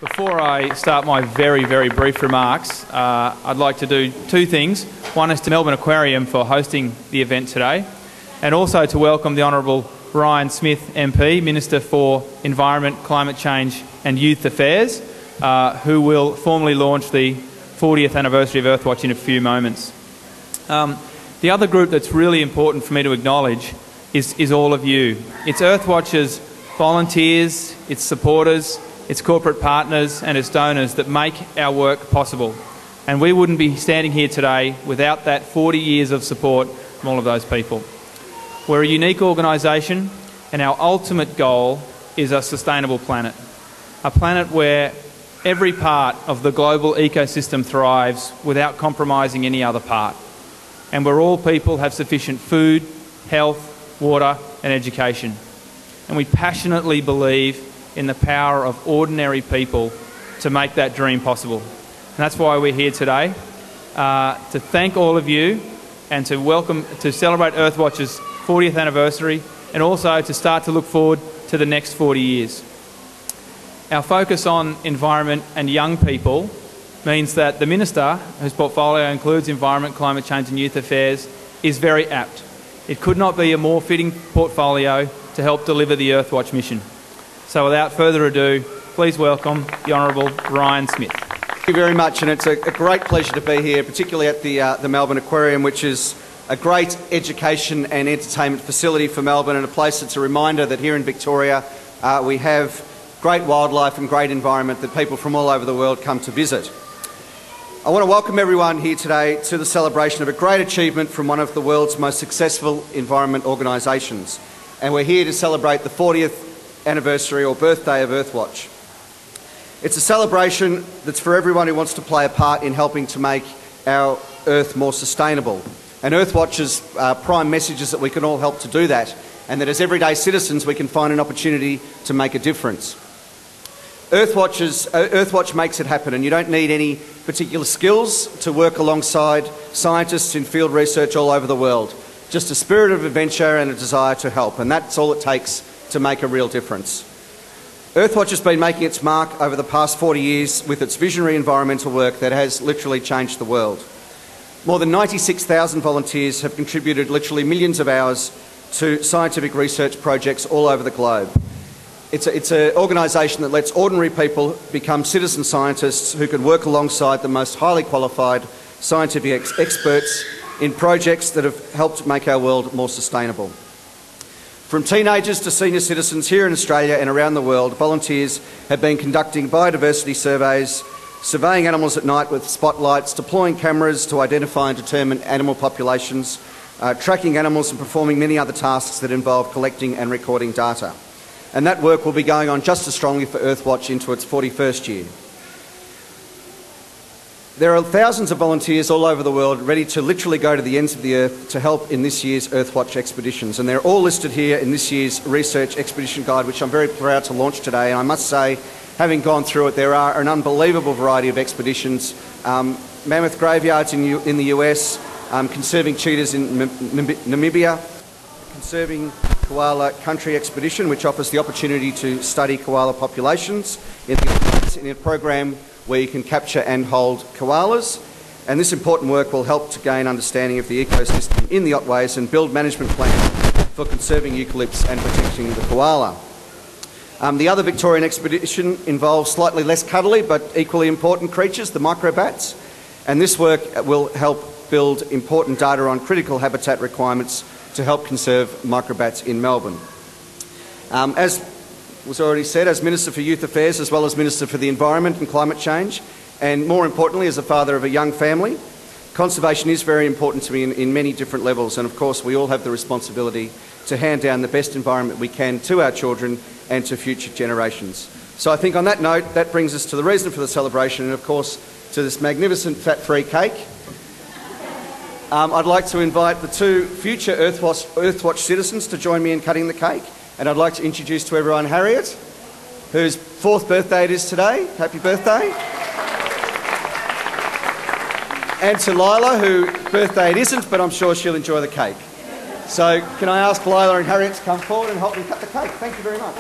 Before I start my very, very brief remarks, I'd like to do two things. One is to Melbourne Aquarium for hosting the event today, and also to welcome the Honourable Ryan Smith MP, Minister for Environment, Climate Change and Youth Affairs, who will formally launch the 40th anniversary of Earthwatch in a few moments. The other group that's really important for me to acknowledge is all of you. It's Earthwatch's volunteers, its supporters, its corporate partners and its donors that make our work possible. And we wouldn't be standing here today without that 40 years of support from all of those people. We're a unique organisation, and our ultimate goal is a sustainable planet. A planet where every part of the global ecosystem thrives without compromising any other part. And where all people have sufficient food, health, water and education. And we passionately believe in the power of ordinary people to make that dream possible. And that's why we're here today, to thank all of you and to celebrate Earthwatch's 40th anniversary, and also to start to look forward to the next 40 years. Our focus on environment and young people means that the Minister, whose portfolio includes environment, climate change and youth affairs, is very apt. It could not be a more fitting portfolio to help deliver the Earthwatch mission. So without further ado, please welcome the Honourable Ryan Smith. Thank you very much, and it's a great pleasure to be here, particularly at the Melbourne Aquarium, which is a great education and entertainment facility for Melbourne, and a place that's a reminder that here in Victoria we have great wildlife and great environment that people from all over the world come to visit. I want to welcome everyone here today to the celebration of a great achievement from one of the world's most successful environment organisations, and we're here to celebrate the 40th anniversary or birthday of Earthwatch. It's a celebration that's for everyone who wants to play a part in helping to make our Earth more sustainable. And Earthwatch's prime message is that we can all help to do that, and that as everyday citizens we can find an opportunity to make a difference. Earthwatch makes it happen, and you don't need any particular skills to work alongside scientists in field research all over the world. Just a spirit of adventure and a desire to help, and that's all it takes to make a real difference. Earthwatch has been making its mark over the past 40 years with its visionary environmental work that has literally changed the world. More than 96,000 volunteers have contributed literally millions of hours to scientific research projects all over the globe. It's an organisation that lets ordinary people become citizen scientists who can work alongside the most highly qualified scientific experts in projects that have helped make our world more sustainable. From teenagers to senior citizens here in Australia and around the world, volunteers have been conducting biodiversity surveys, surveying animals at night with spotlights, deploying cameras to identify and determine animal populations, tracking animals and performing many other tasks that involve collecting and recording data. And that work will be going on just as strongly for Earthwatch into its 41st year. There are thousands of volunteers all over the world ready to literally go to the ends of the earth to help in this year's Earthwatch expeditions, and they're all listed here in this year's Research Expedition Guide, which I'm very proud to launch today. And I must say, having gone through it, there are an unbelievable variety of expeditions. Mammoth graveyards in the US, conserving cheetahs in Namibia, conserving koala country expedition, which offers the opportunity to study koala populations in a program where you can capture and hold koalas. And this important work will help to gain understanding of the ecosystem in the Otways and build management plans for conserving eucalypts and protecting the koala. The other Victorian expedition involves slightly less cuddly but equally important creatures, the microbats, and this work will help build important data on critical habitat requirements to help conserve microbats in Melbourne. As was already said, as Minister for Youth Affairs as well as Minister for the Environment and Climate Change, and more importantly as a father of a young family, conservation is very important to me in many different levels, and of course we all have the responsibility to hand down the best environment we can to our children and to future generations. So I think on that note, that brings us to the reason for the celebration, and of course to this magnificent fat-free cake. I'd like to invite the two future Earthwatch citizens to join me in cutting the cake. And I'd like to introduce to everyone Harriet, whose 4th birthday it is today. Happy birthday. And to Lila, whose birthday it isn't, but I'm sure she'll enjoy the cake. So can I ask Lila and Harriet to come forward and help me cut the cake? Thank you very much.